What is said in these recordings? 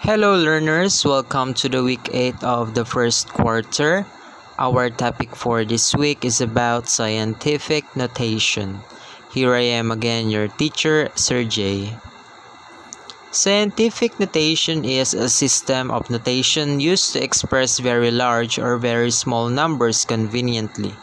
Hello learners, welcome to the week 8 of the first quarter. Our topic for this week is about scientific notation. Here I am again, your teacher, Sir J. Scientific notation is a system of notation used to express very large or very small numbers conveniently.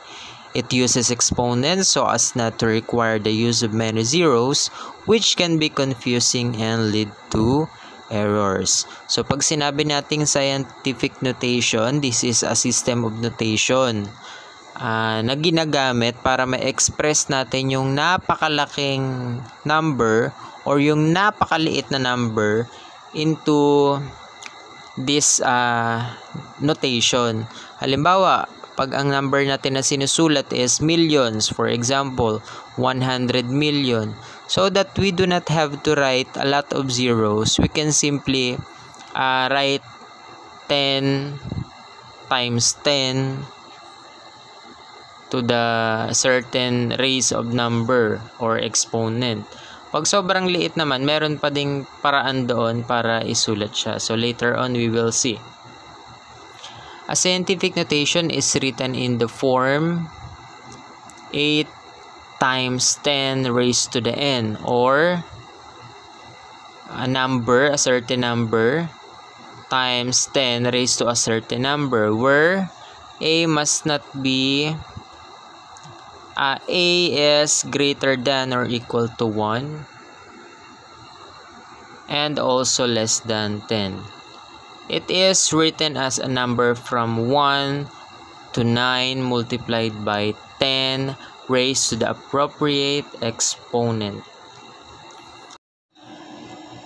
It uses exponents so as not to require the use of many zeros, which can be confusing and lead to errors. So pag sinabi nating scientific notation, this is a system of notation na ginagamit para ma-express natin yung napakalaking number or yung napakaliit na number into this notation. Halimbawa, pag ang number natin na sinusulat is millions, for example, 100 million. So that we do not have to write a lot of zeros, we can simply write 10 times 10 to the certain raise of number or exponent. Pag sobrang liit naman, meron pa ding paraan doon para isulat siya. So later on, we will see. A scientific notation is written in the form 8 times 10 raised to the n, or a number, a certain number, times 10 raised to a certain number, where a must not be a is greater than or equal to 1 and also less than 10. It is written as a number from 1 to 9 multiplied by 10 raised to the appropriate exponent.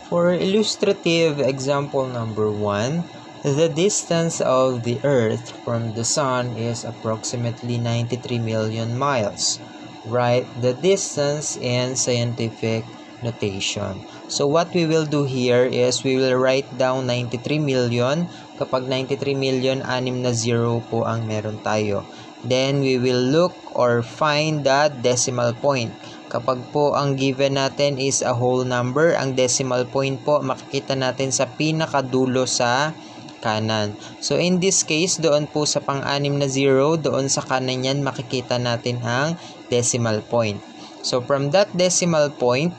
For illustrative example number 1, the distance of the Earth from the Sun is approximately 93 million miles. Write the distance in scientific notation. So what we will do here is we will write down 93 million. Kapag 93 million, 6 na zero po ang meron tayo. Then we will look or find the decimal point. Kapag po ang given natin is a whole number, ang decimal point po makikita natin sa pinakadulo sa kanan. So in this case, doon po sa pang-6 na zero, doon sa kanan yan makikita natin ang decimal point. So from that decimal point,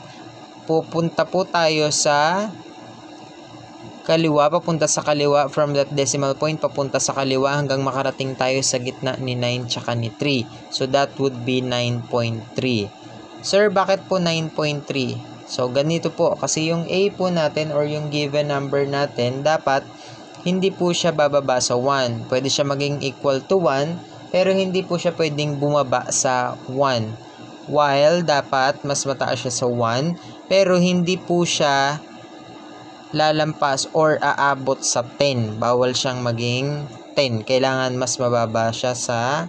pupunta po tayo sa kaliwa, papunta sa kaliwa, from that decimal point papunta sa kaliwa hanggang makarating tayo sa gitna ni 9 tsaka ni 3. So that would be 9.3. Sir, bakit po 9.3? So ganito po, kasi yung A po natin or yung given number natin, dapat hindi po siya bababa sa 1. Pwede siya maging equal to 1, pero hindi po siya pwedeng bumaba sa 1. While dapat mas mataas siya sa 1, pero hindi po siya lalampas or aabot sa 10. Bawal siyang maging 10. Kailangan mas mababa siya sa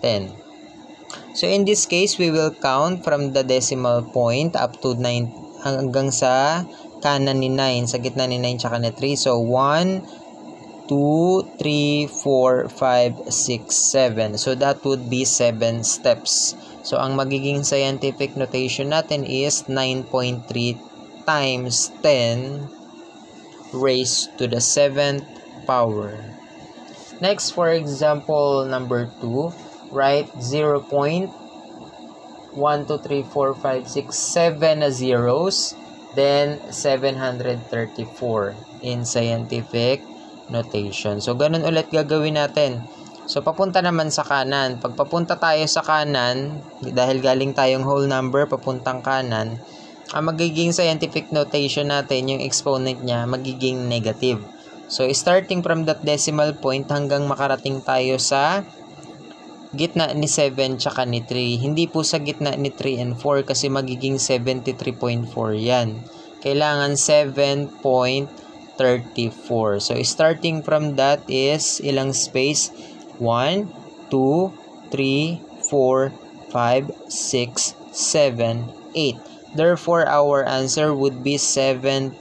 10. So in this case, we will count from the decimal point up to 9 hanggang sa kanan ni 9, sa gitna ni 9 tsaka ni 3. So 1, 2, 3, 4, 5, 6, 7. So that would be 7 steps. So ang magiging scientific notation natin is 9.3 times 10 raised to the 7th power. Next, for example number 2, write 0.1, 2, 3, 4, 5, 6, 7 na zeros, then 734 in scientific notation. So ganun ulit gagawin natin. So papunta naman sa kanan. Pag papunta tayo sa kanan, dahil galing tayong whole number papuntang kanan, ang magiging scientific notation natin, yung exponent niya, magiging negative. So starting from that decimal point hanggang makarating tayo sa gitna ni 7 tsaka ni 3. Hindi po sa gitna ni 3 and 4 kasi magiging 73.4 yan. Kailangan 7.34. So starting from that is ilang space? 1, 2, 3, 4, 5, 6, 7, 8. Therefore, our answer would be 7.34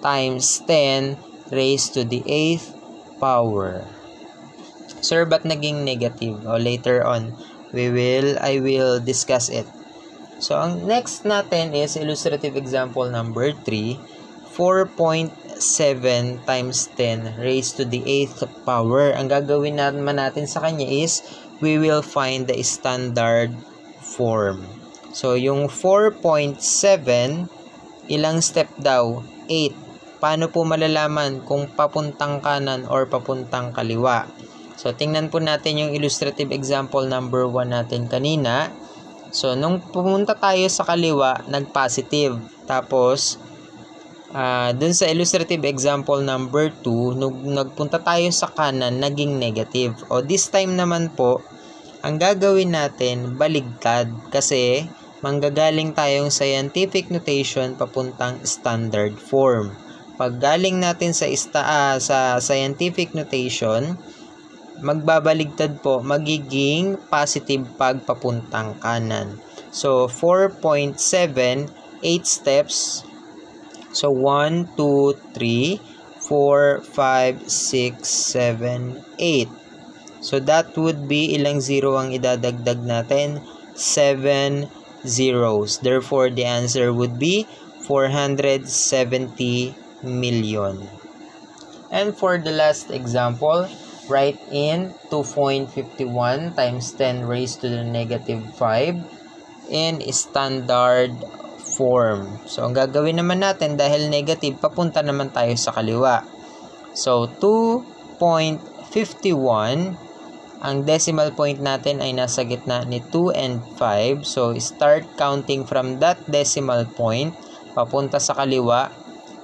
times 10 raised to the 8th power. Sir, ba't naging negative? O later on, I will discuss it. So, ang next natin is illustrative example number 3. 4.7 times 10 raised to the 8th power. Ang gagawin naman natin sa kanya is we will find the standard form. So, yung 4.7, ilang step daw? 8. Paano po malalaman kung papuntang kanan or papuntang kaliwa? So, tingnan po natin yung illustrative example number 1 natin kanina. So, nung pumunta tayo sa kaliwa, nag-positive. Tapos, dun sa illustrative example number 2, nung nagpunta tayo sa kanan, naging negative. O, this time naman po, ang gagawin natin, baligtad. Kasi, manggagaling tayong scientific notation papuntang standard form. Pag galing natin sa scientific notation, magbabaligtad po, magiging positive pag papuntang kanan. So, 4.7, 8 steps. So, 1, 2, 3, 4, 5, 6, 7, 8. So, that would be, ilang zero ang idadagdag natin? 7 zeros. Therefore, the answer would be 470 million. And for the last example, write in 2.51 times 10 raised to the negative 5 in standard form. So, ang gagawin naman natin, dahil negative, papunta naman tayo sa kaliwa. So, 2.51, ang decimal point natin ay nasa gitna ni 2 and 5. So, start counting from that decimal point, papunta sa kaliwa,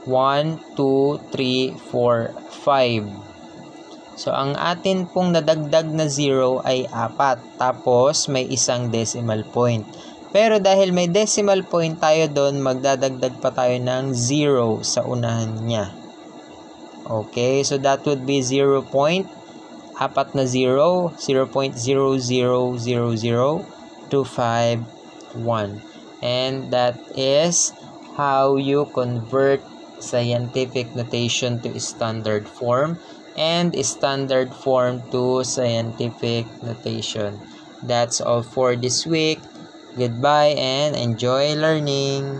1, 2, 3, 4, 5. So, ang atin pong nadagdag na 0 ay 4. Tapos, may isang decimal point. Pero dahil may decimal point tayo doon, magdadagdag pa tayo ng 0 sa unahan niya. Okay, so that would be 0. 4 na 0, 0.0000251. And that is how you convert scientific notation to standard form and standard form to scientific notation. That's all for this week. Goodbye and enjoy learning.